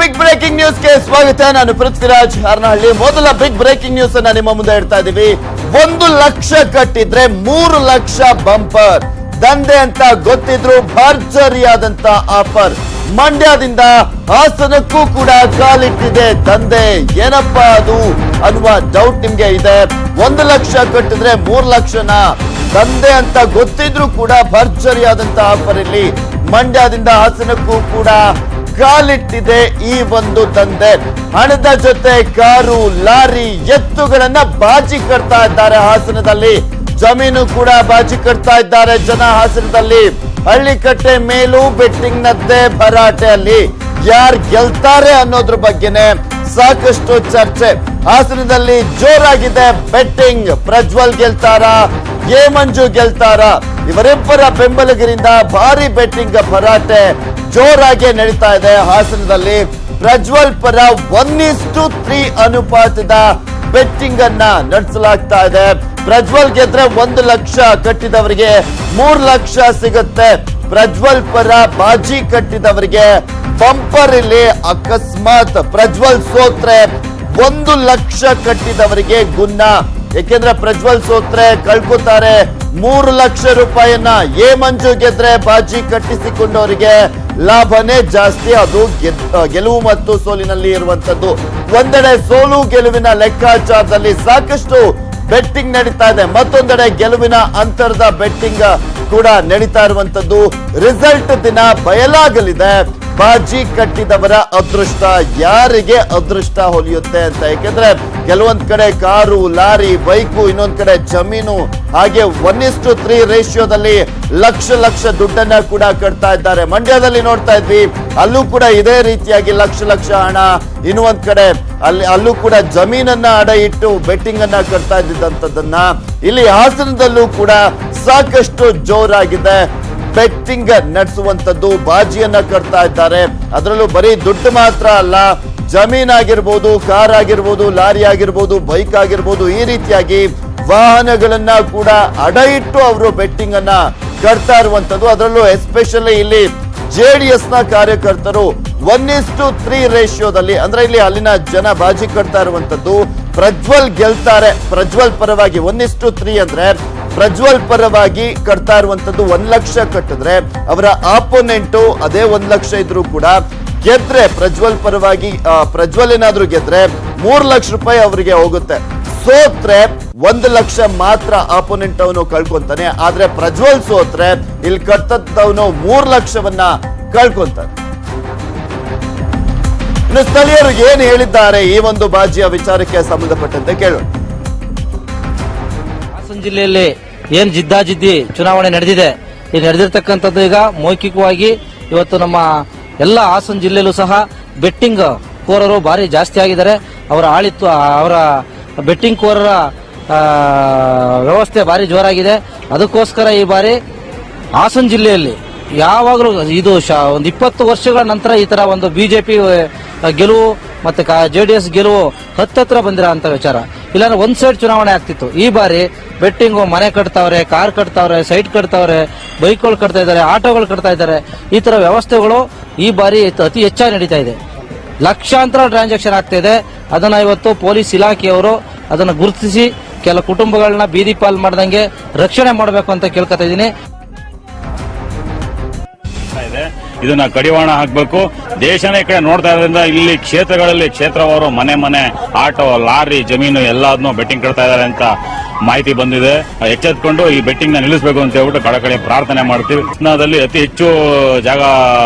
Big breaking ನ್ಯೂಸ್ಗೆ ಸ್ವಾಗತ. ನಾನು ಪೃಥ್ವಿರಾಜ್ ಹಾರನಹಳ್ಳಿ. ಮೊದಲ ಬಿಗ್ ಬ್ರೇಕಿಂಗ್ ನ್ಯೂಸ್ ಅನ್ನ ನಿಮ್ಮ ಮುಂದೆ ಇಡ್ತಾ ಇದ್ದೀವಿ. 1 ಲಕ್ಷ ಕಟ್ಟಿದ್ರೆ 3 ಲಕ್ಷ ಬಂಪರ್ ದಂಧೆ ಅಂತ ಗೊತ್ತಿದ್ರು ಭರ್ಜರಿಯಾದಂತ ಆಫರ್. ಮಂಡ್ಯದಿಂದ ಹಾಸನಕ್ಕೂ ಕೂಡ ಕಾಲಿಟ್ಟಿದೆ ದಂಧೆ. ಏನಪ್ಪಾ ಅದು ಅನ್ನುವ ಡೌಟ್ ನಿಮ್ಗೆ ಇದೆ. 1 ಲಕ್ಷ ಕಟ್ಟಿದ್ರೆ 3 ಲಕ್ಷನ ದಂಧೆ ಅಂತ ಗೊತ್ತಿದ್ರು ಕೂಡ ಭರ್ಜರಿಯಾದಂತ ಆಫರ್ ಇಲ್ಲಿ ಮಂಡ್ಯದಿಂದ ಹಾಸನಕ್ಕೂ ಕೂಡ ಕಾಲಿಟ್ಟಿದೆ ಈ ಒಂದು ದಂಧೆ. ಹಣದ ಜೊತೆ ಕಾರು, ಲಾರಿ, ಎತ್ತುಗಳನ್ನ ಬಾಜಿ ಕಟ್ತಾ ಇದ್ದಾರೆ ಹಾಸನದಲ್ಲಿ. ಜಮೀನು ಕೂಡ ಬಾಜಿ ಕಟ್ತಾ ಇದ್ದಾರೆ ಜನ ಹಾಸನದಲ್ಲಿ. ಹಳ್ಳಿಕಟ್ಟೆ ಮೇಲೂ ಬೆಟ್ಟಿಂಗ್ ನದ್ದೇ ಭರಾಟೆ. ಅಲ್ಲಿ ಯಾರು ಗೆಲ್ತಾರೆ ಅನ್ನೋದ್ರ ಬಗ್ಗೆನೆ ಸಾಕಷ್ಟು ಚರ್ಚೆ. ಹಾಸನದಲ್ಲಿ ಜೋರಾಗಿದೆ ಬೆಟ್ಟಿಂಗ್. ಪ್ರಜ್ವಲ್ ಗೆಲ್ತಾರಾ, ಎ ಮಂಜು ಗೆಲ್ತಾರಾ? ಇವರಿಬ್ಬರ ಬೆಂಬಲಿಗರಿಂದ ಭಾರಿ ಬೆಟ್ಟಿಂಗ್ ಭರಾಟೆ ಜೋರಾಗಿ ನಡೀತಾ ಇದೆ ಹಾಸನದಲ್ಲಿ. ಪ್ರಜ್ವಲ್ ಪರ 1:3 ಅನುಪಾತದ ಬೆಟ್ಟಿಂಗ್ ಅನ್ನ ನಡೆಸಲಾಗ್ತಾ ಇದೆ. ಪ್ರಜ್ವಲ್ ಗೆದ್ರೆ 1 ಲಕ್ಷ ಕಟ್ಟಿದವರಿಗೆ 3 ಲಕ್ಷ ಸಿಗುತ್ತೆ. ಪ್ರಜ್ವಲ್ ಪರ ಬಾಜಿ ಕಟ್ಟಿದವರಿಗೆ ಬಂಪರ್. ಇಲ್ಲಿ ಅಕಸ್ಮಾತ್ ಪ್ರಜ್ವಲ್ ಸೋತ್ರೆ 1 ಲಕ್ಷ ಕಟ್ಟಿದವರಿಗೆ ಗುನ್ನ. ಯಾಕೆಂದ್ರೆ ಪ್ರಜ್ವಲ್ ಸೋತ್ರೆ ಕಳ್ಕೊತಾರೆ 3 ಲಕ್ಷ ರೂಪಾಯಿಯನ್ನ. ಎ ಮಂಜು ಗೆದ್ರೆ ಬಾಜಿ ಕಟ್ಟಿಸಿಕೊಂಡವರಿಗೆ ಲಾಭನೇ ಜಾಸ್ತಿ. ಅದು ಗೆಲುವು ಮತ್ತು ಸೋಲಿನಲ್ಲಿ ಇರುವಂತದ್ದು. ಒಂದೆಡೆ ಸೋಲು ಗೆಲುವಿನ ಲೆಕ್ಕಾಚಾರದಲ್ಲಿ ಸಾಕಷ್ಟು ಬೆಟ್ಟಿಂಗ್ ನಡೀತಾ ಇದೆ, ಮತ್ತೊಂದೆಡೆ ಗೆಲುವಿನ ಅಂತರದ ಬೆಟ್ಟಿಂಗ್ ಕೂಡ ನಡೀತಾ ಇರುವಂತದ್ದು. ರಿಸಲ್ಟ್ ದಿನ ಬಯಲಾಗಲಿದೆ ಬಾಜಿ ಕಟ್ಟಿದವರ ಅದೃಷ್ಟ, ಯಾರಿಗೆ ಅದೃಷ್ಟ ಹೊಲಿಯುತ್ತೆ ಅಂತ. ಯಾಕೆಂದ್ರೆ ಕೆಲವೊಂದ್ ಕಡೆ ಕಾರು, ಲಾರಿ, ಬೈಕು, ಇನ್ನೊಂದ್ ಕಡೆ ಜಮೀನು, ಹಾಗೆ 1:3 ರೇಷಿಯೋದಲ್ಲಿ ಲಕ್ಷ ಲಕ್ಷ ದುಡ್ಡನ್ನ ಕೂಡ ಕಟ್ತಾ ಇದ್ದಾರೆ. ಮಂಡ್ಯದಲ್ಲಿ ನೋಡ್ತಾ ಇದ್ವಿ, ಅಲ್ಲೂ ಕೂಡ ಇದೇ ರೀತಿಯಾಗಿ ಲಕ್ಷ ಲಕ್ಷ ಹಣ. ಇನ್ನೊಂದ್ ಕಡೆ ಅಲ್ಲೂ ಕೂಡ ಜಮೀನನ್ನ ಅಡ ಇಟ್ಟು ಬೆಟ್ಟಿಂಗ್ ಅನ್ನ ಕಟ್ತಾ ಇದ್ದಂಥದ್ದನ್ನ ಇಲ್ಲಿ ಹಾಸನದಲ್ಲೂ ಕೂಡ ಸಾಕಷ್ಟು ಜೋರಾಗಿದೆ. ಬೆಟ್ಟಿಂಗ್ ನಡೆಸುವಂತದ್ದು, ಬಾಜಿಯನ್ನ ಕಟ್ತಾ ಇದ್ದಾರೆ. ಅದರಲ್ಲೂ ಬರೀ ದುಡ್ಡು ಮಾತ್ರ ಅಲ್ಲ, ಜಮೀನ್ ಆಗಿರ್ಬೋದು, ಕಾರ್ ಆಗಿರ್ಬೋದು, ಲಾರಿ ಆಗಿರ್ಬೋದು, ಬೈಕ್ ಆಗಿರ್ಬೋದು, ಈ ರೀತಿಯಾಗಿ ವಾಹನಗಳನ್ನ ಕೂಡ ಅಡ ಇಟ್ಟು ಅವರು ಬೆಟ್ಟಿಂಗ್ ಅನ್ನ ಕಟ್ತಾ ಇರುವಂತದ್ದು. ಅದರಲ್ಲೂ ಎಸ್ಪೆಷಲಿ ಇಲ್ಲಿ ಜೆಡಿಎಸ್ ನ ಕಾರ್ಯಕರ್ತರು 1:3 ರೇಷಿಯೋದಲ್ಲಿ, ಅಂದ್ರೆ ಇಲ್ಲಿ ಅಲ್ಲಿನ ಜನ ಬಾಜಿ ಕಟ್ತಾ ಇರುವಂತದ್ದು. ಪ್ರಜ್ವಲ್ ಗೆಲ್ತಾರೆ, ಪ್ರಜ್ವಲ್ ಪರವಾಗಿ 1:3 ಅಂದ್ರೆ ಪ್ರಜ್ವಲ್ ಪರವಾಗಿ ಕಟ್ತಾ ಇರುವಂತದ್ದು. 1 ಲಕ್ಷ ಕಟ್ಟಿದ್ರೆ ಅವರ ಆಪೋನೆಂಟು ಅದೇ 1 ಲಕ್ಷ ಇದ್ರು ಕೂಡ ಗೆದ್ರೆ ಪ್ರಜ್ವಲ್ ಪರವಾಗಿ ಪ್ರಜ್ವಲ್ ಏನಾದ್ರೂ ಗೆದ್ರೆ 3 ಲಕ್ಷ ರೂಪಾಯಿ ಅವರಿಗೆ ಹೋಗುತ್ತೆ. ಸೋತ್ರೆ 1 ಲಕ್ಷ ಮಾತ್ರ ಆಪೋನೆಂಟ್ ಅವನು ಕಳ್ಕೊಂತಾನೆ. ಆದ್ರೆ ಪ್ರಜ್ವಲ್ ಸೋತ್ರೆ ಇಲ್ಲಿ ಕಟ್ಟದವನು 3 ಲಕ್ಷವನ್ನ ಕಳ್ಕೊಂತಾನೆ. ಇನ್ನು ಸ್ಥಳೀಯರು ಏನ್ ಹೇಳಿದ್ದಾರೆ ಈ ಒಂದು ಬಾಜಿಯ ವಿಚಾರಕ್ಕೆ ಸಂಬಂಧಪಟ್ಟಂತೆ ಕೇಳೋಣ. ಹಾಸನ ಜಿಲ್ಲೆಯಲ್ಲಿ ಏನ್ ಜಿದ್ದಾಜಿದ್ದಿ ಚುನಾವಣೆ ನಡೆದಿದೆ, ಈ ನಡೆದಿರ್ತಕ್ಕಂಥದ್ದು ಈಗ ಮೌಖಿಕವಾಗಿ ಇವತ್ತು ನಮ್ಮ ಎಲ್ಲ ಹಾಸನ ಜಿಲ್ಲೆಯಲ್ಲೂ ಸಹ ಬೆಟ್ಟಿಂಗ್ ಕೋರರು ಭಾರಿ ಜಾಸ್ತಿ ಆಗಿದ್ದಾರೆ. ಅವರ ಬೆಟ್ಟಿಂಗ್ ಕೋರರ ವ್ಯವಸ್ಥೆ ಭಾರಿ ಜೋರಾಗಿದೆ. ಅದಕ್ಕೋಸ್ಕರ ಈ ಬಾರಿ ಹಾಸನ ಜಿಲ್ಲೆಯಲ್ಲಿ ಯಾವಾಗಲೂ ಇದು ಒಂದು 20 ವರ್ಷಗಳ ನಂತರ ಈ ತರ ಒಂದು ಬಿಜೆಪಿ ಗೆಲುವು ಮತ್ತೆ ಜೆಡಿಎಸ್ ಗೆಲುವು ಹತ್ತತ್ರ ಬಂದಿರೋ ಅಂತ ವಿಚಾರ. ಇಲ್ಲಾಂದ್ರೆ ಒಂದ್ ಸೈಡ್ ಚುನಾವಣೆ ಆಗ್ತಿತ್ತು. ಈ ಬಾರಿ ಬೆಟ್ಟಿಂಗು ಮನೆ ಕಟ್ತಾವ್ರೆ, ಕಾರ್ ಕಟ್ತಾವ್ರೆ, ಸೈಟ್ ಕಟ್ತಾವ್ರೆ, ಬೈಕ್ಗಳು ಕಟ್ತಾ ಇದ್ದಾರೆ, ಆಟೋಗಳು ಕಟ್ತಾ ಇದ್ದಾರೆ. ಈ ತರ ವ್ಯವಸ್ಥೆಗಳು ಈ ಬಾರಿ ಅತಿ ಹೆಚ್ಚಾಗಿ ನಡೀತಾ ಇದೆ. ಲಕ್ಷಾಂತರ ಟ್ರಾನ್ಸಾಕ್ಷನ್ ಆಗ್ತಾ ಇದೆ. ಅದನ್ನ ಇವತ್ತು ಪೊಲೀಸ್ ಇಲಾಖೆಯವರು ಅದನ್ನ ಗುರುತಿಸಿ ಕೆಲ ಕುಟುಂಬಗಳನ್ನ ಬೀದಿ ಪಾಲ್ ಮಾಡ್ದಂಗೆ ರಕ್ಷಣೆ ಮಾಡಬೇಕು ಅಂತ ಕೇಳ್ಕೊತಾ ಇದ್ದೀನಿ. ಇದನ್ನ ಕಡಿವಾಣ ಹಾಕಬೇಕು. ದೇಶನೇ ಈ ಕಡೆ ನೋಡ್ತಾ ಇರೋದ್ರಿಂದ ಇಲ್ಲಿ ಕ್ಷೇತ್ರಗಳಲ್ಲಿ ಕ್ಷೇತ್ರವಾರು ಮನೆ ಆಟೋ, ಲಾರಿ, ಜಮೀನು ಎಲ್ಲದನ್ನೂ ಬೆಟ್ಟಿಂಗ್ ಕಟ್ತಾ ಇದ್ದಾರೆ ಅಂತ ಮಾಹಿತಿ ಬಂದಿದೆ. ಎಚ್ಚೆತ್ಕೊಂಡು ಈ ಬೆಟ್ಟಿಂಗ್ ನ ನಿಲ್ಲಿಸಬೇಕು ಅಂತ ಹೇಳ್ಬಿಟ್ಟು ಕಳಕಳಿ ಪ್ರಾರ್ಥನೆ ಮಾಡ್ತೀವಿ. ಕೃಷ್ಣದಲ್ಲಿ ಅತಿ ಹೆಚ್ಚು ಜಾಗ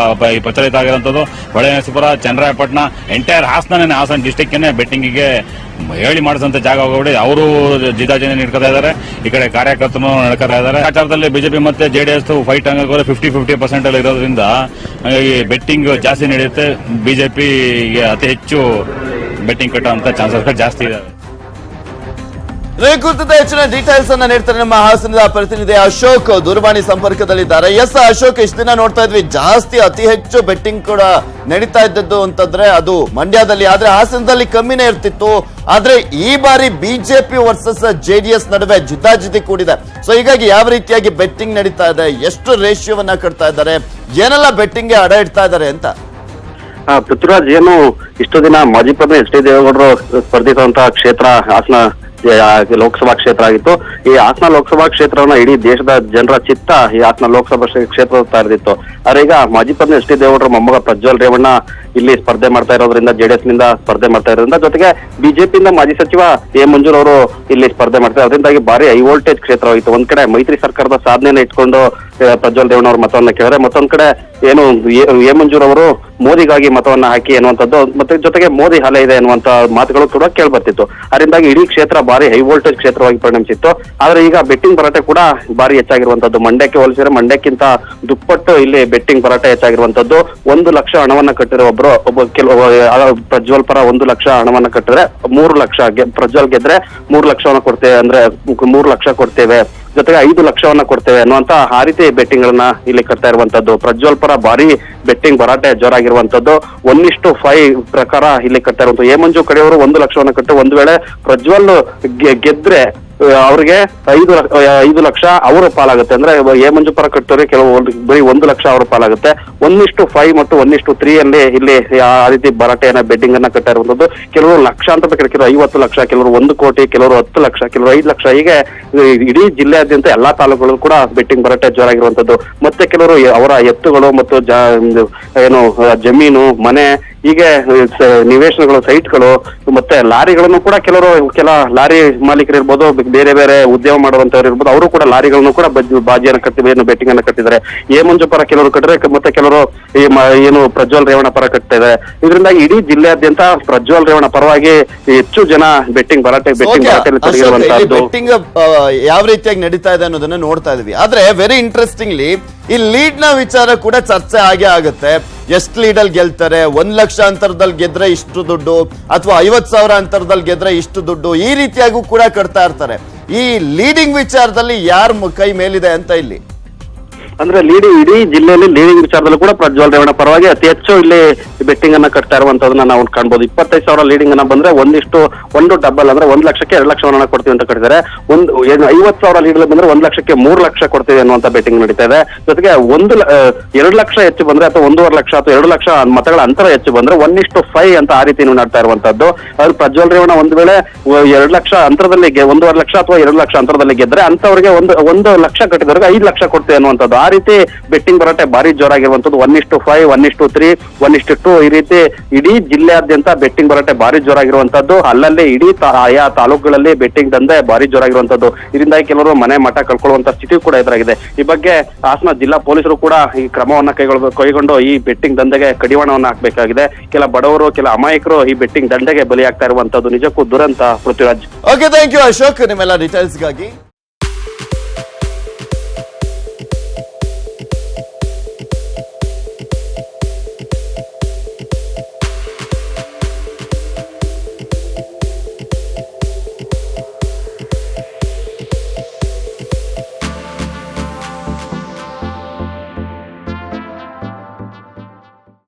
ಪ್ರಚಲಿತ ಆಗಿರುವಂತದ್ದು ಹೊಳೆನರಸೀಪುರ, ಚನ್ನರಾಯಪಟ್ಟಣ, ಎಂಟೈರ್ ಹಾಸನ ಡಿಸ್ಟಿಕ್ ಬೆಟ್ಟಿಂಗಿಗೆ ಹೇಳಿ ಮಾಡಿಸಂತ ಜಾಗ ಹೋಗ್ಬಿಡಿ ಅವರು ಜಿದ್ದಾಜಿನ ನಡ್ಕೊತಾ ಇದ್ದಾರೆ. ಈ ಕಡೆ ಕಾರ್ಯಕರ್ತರು ನಡ್ಕೊತಾ ಇದ್ದಾರೆ. ಆಚಾರದಲ್ಲಿ ಬಿಜೆಪಿ ಮತ್ತೆ ಜೆಡಿಎಸ್ ಫೈಟ್ ಹಂಗಾಗೋದ್ರೆ 50-50% ಅಲ್ಲಿ ಇರೋದ್ರಿಂದ ಈ ಬೆಟ್ಟಿಂಗ್ ಜಾಸ್ತಿ ನಡೆಯುತ್ತೆ. ಬಿಜೆಪಿಗೆ ಅತಿ ಹೆಚ್ಚು ಬೆಟ್ಟಿಂಗ್ ಕಟ್ಟುವಂತ ಚಾನ್ಸಸ್ ಜಾಸ್ತಿ ಇದೆ. ಕುರಿತ ಹೆಚ್ಚಿನ ಡೀಟೇಲ್ಸ್ ಅನ್ನ ನೀಡ್ತಾರೆ ನಮ್ಮ ಹಾಸನದ ಪ್ರತಿನಿಧಿ ಅಶೋಕ್ ದೂರವಾಣಿ ಸಂಪರ್ಕದಲ್ಲಿದ್ದಾರೆ. ಎಸ್ ಅಶೋಕ್, ಇಷ್ಟು ದಿನ ನೋಡ್ತಾ ಇದ್ವಿ ಜಾಸ್ತಿ ಅತಿ ಹೆಚ್ಚು ಬೆಟ್ಟಿಂಗ್ ಕೂಡ ನಡೀತಾ ಇದ್ದದ್ದು ಅಂತಂದ್ರೆ ಅದು ಮಂಡ್ಯದಲ್ಲಿ, ಆದ್ರೆ ಹಾಸನದಲ್ಲಿ ಕಮ್ಮಿನೇ ಇರ್ತಿತ್ತು. ಆದ್ರೆ ಈ ಬಾರಿ ಬಿಜೆಪಿ ವರ್ಸಸ್ ಜೆಡಿಎಸ್ ನಡುವೆ ಜಿದ್ದಾಜಿದ್ದಿ ಕೂಡಿದೆ. ಸೊ ಹೀಗಾಗಿ ಯಾವ ರೀತಿಯಾಗಿ ಬೆಟ್ಟಿಂಗ್ ನಡೀತಾ ಇದೆ, ಎಷ್ಟು ರೇಷಿಯೋವನ್ನ ಕಟ್ತಾ ಇದ್ದಾರೆ, ಏನೆಲ್ಲ ಬೆಟ್ಟಿಂಗ್ಗೆ ಅಡ ಇಡ್ತಾ ಇದ್ದಾರೆ ಅಂತ? ಪೃಥ್ವಿರಾಜ್, ಏನು ಇಷ್ಟು ದಿನ ಮಾಜಿ ಪ್ರಧಾನಿ ಎಚ್ ಡಿ ದೇವೇಗೌಡರು ಸ್ಪರ್ಧಿಸುವಂತಹ ಕ್ಷೇತ್ರ ಹಾಸನ ಲೋಕಸಭಾ ಕ್ಷೇತ್ರ ಆಗಿತ್ತು. ಈ ಹಾಸನ ಲೋಕಸಭಾ ಕ್ಷೇತ್ರವನ್ನ ಇಡೀ ದೇಶದ ಜನರ ಚಿತ್ತ ಈ ಹಾಸನ ಲೋಕಸಭಾ ಕ್ಷೇತ್ರ ತಾರ್ದಿತ್ತು. ಆದ್ರೆ ಈಗ ಮಾಜಿ ಪ್ರಧಾನಿ ಎಚ್ ಡಿ ದೇವೇಗೌಡರ ಮೊಮ್ಮಗ ಪ್ರಜ್ವಲ್ ರೇವಣ್ಣ ಇಲ್ಲಿ ಸ್ಪರ್ಧೆ ಮಾಡ್ತಾ ಇರೋದ್ರಿಂದ, ಜೆಡಿಎಸ್ ನಿಂದ ಸ್ಪರ್ಧೆ ಮಾಡ್ತಾ ಇರೋದ್ರಿಂದ, ಜೊತೆಗೆ ಬಿಜೆಪಿಯಿಂದ ಮಾಜಿ ಸಚಿವ ಎ ಮಂಜೂರ್ ಅವರು ಇಲ್ಲಿ ಸ್ಪರ್ಧೆ ಮಾಡ್ತಾರೆ. ಅದರಿಂದಾಗಿ ಭಾರಿ ಹೈ ವೋಲ್ಟೇಜ್ ಕ್ಷೇತ್ರವಾಗಿತ್ತು. ಒಂದ್ ಕಡೆ ಮೈತ್ರಿ ಸರ್ಕಾರದ ಸಾಧನೆಯನ್ನ ಇಟ್ಕೊಂಡು ಪ್ರಜ್ವಲ್ ರೇವಣ್ಣ ಅವರು ಮತವನ್ನ ಕೇಳಿದ್ರೆ, ಮತ್ತೊಂದ್ ಕಡೆ ಏನು ಎ ಮಂಜೂರ್ ಅವರು ಮೋದಿಗಾಗಿ ಮತವನ್ನ ಹಾಕಿ ಎನ್ನುವಂಥದ್ದು, ಮತ್ತೆ ಜೊತೆಗೆ ಮೋದಿ ಅಲೆ ಇದೆ ಎನ್ನುವಂತ ಮಾತುಗಳು ಕೂಡ ಕೇಳ್ಬರ್ತಿತ್ತು. ಅದರಿಂದಾಗಿ ಇಡೀ ಕ್ಷೇತ್ರ ಭಾರಿ ಹೈ ವೋಲ್ಟೇಜ್ ಕ್ಷೇತ್ರವಾಗಿ ಪರಿಣಮಿಸಿತ್ತು. ಆದ್ರೆ ಈಗ ಬೆಟ್ಟಿಂಗ್ ಭರಾಟೆ ಕೂಡ ಭಾರಿ ಹೆಚ್ಚಾಗಿರುವಂತದ್ದು. ಮಂಡ್ಯಕ್ಕೆ ಹೋಲಿಸಿದ್ರೆ ಮಂಡ್ಯಕ್ಕಿಂತ ದುಪ್ಪಟ್ಟು ಇಲ್ಲಿ ಬೆಟ್ಟಿಂಗ್ ಭರಾಟೆ ಹೆಚ್ಚಾಗಿರುವಂತದ್ದು. 1 ಲಕ್ಷ ಹಣವನ್ನ ಕಟ್ಟಿರೋ ಪ್ರಜ್ವಲ್ ಪರ 1 ಲಕ್ಷ ಹಣವನ್ನ ಕಟ್ಟಿದ್ರೆ 3 ಲಕ್ಷ, ಪ್ರಜ್ವಲ್ ಗೆದ್ರೆ 3 ಲಕ್ಷವನ್ನ ಕೊಡ್ತೇವೆ, ಅಂದ್ರೆ 3 ಲಕ್ಷ ಕೊಡ್ತೇವೆ, ಜೊತೆಗೆ 5 ಲಕ್ಷವನ್ನ ಕೊಡ್ತೇವೆ ಅನ್ನುವಂತ ಆ ರೀತಿ ಬೆಟ್ಟಿಂಗ್ ಗಳನ್ನ ಇಲ್ಲಿ ಕಟ್ತಾ ಇರುವಂತದ್ದು. ಪ್ರಜ್ವಲ್ ಪರ ಭಾರಿ ಬೆಟ್ಟಿಂಗ್ ಭರಾಟೆ ಜೋರಾಗಿರುವಂತದ್ದು. 1:5 ಪ್ರಕಾರ ಇಲ್ಲಿ ಕಟ್ತಾ ಇರುವಂತದ್ದು. ಎ ಮಂಜು ಕಡೆಯವರು 1 ಲಕ್ಷವನ್ನ ಕಟ್ಟು, ಒಂದು ವೇಳೆ ಪ್ರಜ್ವಲ್ ಗೆದ್ರೆ ಅವ್ರಿಗೆ 5 ಲಕ್ಷ ಅವರ ಪಾಲಾಗುತ್ತೆ. ಅಂದ್ರೆ ಎ ಮಂಜು ಪರ ಕಟ್ಟೋರಿಗೆ ಕೆಲವು ಬರೀ 1 ಲಕ್ಷ ಅವರ ಪಾಲಾಗುತ್ತೆ. 1:5 ಮತ್ತು 1:3 ಅಲ್ಲಿ ಇಲ್ಲಿ ಆ ರೀತಿ ಭರಾಟೆಯನ್ನ ಬೆಟ್ಟಿಂಗ್ ಅನ್ನ ಕಟ್ತಾ ಇರುವಂತದ್ದು. ಕೆಲವರು ಲಕ್ಷಾಂತರ ರೂಪಾಯಿ, ಕೆಲವರು 50 ಲಕ್ಷ, ಕೆಲವರು 1 ಕೋಟಿ, ಕೆಲವರು 10 ಲಕ್ಷ, ಕೆಲವರು 5 ಲಕ್ಷ, ಹೀಗೆ ಇಡೀ ಜಿಲ್ಲೆಯಾದ್ಯಂತ ಎಲ್ಲಾ ತಾಲೂಕುಗಳು ಕೂಡ ಬೆಟ್ಟಿಂಗ್ ಭರಾಟೆ ಜೋರಾಗಿರುವಂತದ್ದು. ಮತ್ತೆ ಕೆಲವರು ಅವರ ಎತ್ತುಗಳು ಮತ್ತು ಏನು ಜಮೀನು, ಮನೆ, ಹೀಗೆ ನಿವೇಶನಗಳು, ಸೈಟ್ಗಳು, ಮತ್ತೆ ಲಾರಿಗಳನ್ನು ಕೂಡ ಕೆಲ ಲಾರಿ ಮಾಲೀಕರು ಇರ್ಬೋದು, ಬೇರೆ ಬೇರೆ ಉದ್ಯಮ ಮಾಡುವಂತವ್ರು ಇರ್ಬೋದು, ಅವರು ಕೂಡ ಲಾರಿಗಳನ್ನು ಕೂಡ ಬಾಜಿಯನ್ನು ಕಟ್ಟಿ ಬೆಟ್ಟಿಂಗ್ ಅನ್ನ ಕಟ್ಟಿದ್ದಾರೆ. ಎ ಮಂಜು ಪರ ಕೆಲವರು ಕಟ್ಟಿದ್ರೆ, ಮತ್ತೆ ಕೆಲವರು ಏನು ಪ್ರಜ್ವಲ್ ರೇವಣ್ಣ ಪರ ಕಟ್ತಾ ಇದ್ದಾರೆ. ಇದರಿಂದಾಗಿ ಇಡೀ ಜಿಲ್ಲೆಯಾದ್ಯಂತ ಪ್ರಜ್ವಲ್ ರೇವಣ್ಣ ಪರವಾಗಿ ಹೆಚ್ಚು ಜನ ಬೆಟ್ಟಿಂಗ್ ಭರಾಟೆಯಲ್ಲಿ ತೊಡಗಿರುವಂತಹದ್ದು. ಬೆಟ್ಟಿಂಗ್ ಯಾವ ರೀತಿಯಾಗಿ ನಡೀತಾ ಇದೆ ಅನ್ನೋದನ್ನ ನೋಡ್ತಾ ಇದೀವಿ. ಆದ್ರೆ ವೆರಿ ಇಂಟ್ರೆಸ್ಟಿಂಗ್ಲಿ ಈ ಲೀಡ್ ನ ವಿಚಾರ ಕೂಡ ಚರ್ಚೆ ಆಗೇ ಆಗುತ್ತೆ. ಎಷ್ಟು ಲೀಡ್ ಅಲ್ಲಿ ಗೆಲ್ತಾರೆ, 1 ಲಕ್ಷ ಅಂತರದಲ್ಲಿ ಗೆದ್ರೆ ಇಷ್ಟು ದುಡ್ಡು, ಅಥವಾ 50,000 ಅಂತರದಲ್ಲಿ ಗೆದ್ರೆ ಇಷ್ಟು ದುಡ್ಡು, ಈ ರೀತಿಯಾಗೂ ಕೂಡ ಕಟ್ತಾ ಇರ್ತಾರೆ. ಈ ಲೀಡಿಂಗ್ ವಿಚಾರದಲ್ಲಿ ಯಾರ ಕೈ ಮೇಲಿದೆ ಅಂತ ಇಲ್ಲಿ ಅಂದ್ರೆ ಇಡೀ ಜಿಲ್ಲೆಯಲ್ಲಿ ಲೀಡಿಂಗ್ ವಿಚಾರದಲ್ಲೂ ಕೂಡ ಪ್ರಜ್ವಲ್ ರೇವಣ್ಣ ಪರವಾಗಿ ಅತಿ ಹೆಚ್ಚು ಇಲ್ಲಿ ಬೆಟ್ಟಿಂಗ್ ಅನ್ನ ಕಟ್ತಾ ಇರುವಂತದನ್ನ ನಾವು ಕಾಣ್ಬೋದು. 25,000 ಲೀಡಿಂಗ್ ಅನ್ನ ಬಂದ್ರೆ 1:1 ಡಬಲ್, ಅಂದ್ರೆ 1 ಲಕ್ಷಕ್ಕೆ 2 ಲಕ್ಷವನ್ನ ಕೊಡ್ತೀವಿ ಅಂತ ಕಟ್ಟಿದ್ದಾರೆ. 50,000 ಲೀಡ್ ಬಂದ್ರೆ 1 ಲಕ್ಷಕ್ಕೆ 3 ಲಕ್ಷ ಕೊಡ್ತೀವಿ ಅನ್ನುವಂತ ಬೆಟ್ಟಿಂಗ್ ನಡೀತಾ ಇದೆ. ಜೊತೆಗೆ 2 ಲಕ್ಷ ಹೆಚ್ಚು ಬಂದ್ರೆ, ಅಥವಾ 1.5 ಲಕ್ಷ ಅಥವಾ 2 ಲಕ್ಷ ಮತಗಳ ಅಂತರ ಹೆಚ್ಚು ಬಂದ್ರೆ 1:5 ಅಂತ ಆ ರೀತಿ ನಡ್ತಾ ಇರುವಂತದ್ದು. ಅದು ಪ್ರಜ್ವಲ್ ರೇವಣ್ಣ ಒಂದು ವೇಳೆ 2 ಲಕ್ಷ ಅಂತರದಲ್ಲಿ 1.5 ಲಕ್ಷ ಅಥವಾ 2 ಲಕ್ಷ ಅಂತರದಲ್ಲಿ ಗೆದ್ರೆ ಅಂತವರಿಗೆ 1 ಲಕ್ಷ ಕಟ್ಟಿದವ್ರಿಗೆ 5 ಲಕ್ಷ ಕೊಡ್ತೀವಿ ಅನ್ನುವಂಥದ್ದು. ಆ ರೀತಿ ಬೆಟ್ಟಿಂಗ್ ಭರಾಟೆ ಭಾರಿ ಜೋರಾಗಿರುವಂತದ್ದು. 1:5, 1:3, 1:2, ಈ ರೀತಿ ಇಡೀ ಜಿಲ್ಲೆಯಾದ್ಯಂತ ಬೆಟ್ಟಿಂಗ್ ಭರಾಟೆ ಭಾರಿ ಜೋರಾಗಿರುವಂತದ್ದು. ಅಲ್ಲಲ್ಲಿ ಇಡೀ ಆಯಾ ತಾಲೂಕುಗಳಲ್ಲಿ ಬೆಟ್ಟಿಂಗ್ ದಂಧೆ ಭಾರಿ ಜೋರಾಗಿರುವಂತದ್ದು. ಇದರಿಂದಾಗಿ ಕೆಲವರು ಮನೆ ಮಠ ಕಳ್ಕೊಳ್ಳುವಂತ ಸ್ಥಿತಿ ಕೂಡ ಎದುರಾಗಿದೆ. ಈ ಬಗ್ಗೆ ಹಾಸನ ಜಿಲ್ಲಾ ಪೊಲೀಸರು ಕೂಡ ಈ ಕ್ರಮವನ್ನ ಕೈಗೊಂಡು ಈ ಬೆಟ್ಟಿಂಗ್ ದಂಧೆಗೆ ಕಡಿವಾಣವನ್ನ ಹಾಕಬೇಕಾಗಿದೆ. ಕೆಲ ಬಡವರು, ಕೆಲ ಅಮಾಯಕರು ಈ ಬೆಟ್ಟಿಂಗ್ ದಂಧೆಗೆ ಬಲಿಯಾಗ್ತಾ ಇರುವಂತದ್ದು ನಿಜಕ್ಕೂ ದುರಂತ. Prithviraj. Okay, thank you Ashok, ನಿಮ್ಮೆಲ್ಲ ಡೀಟೇಲ್ಸ್ಗಾಗಿ.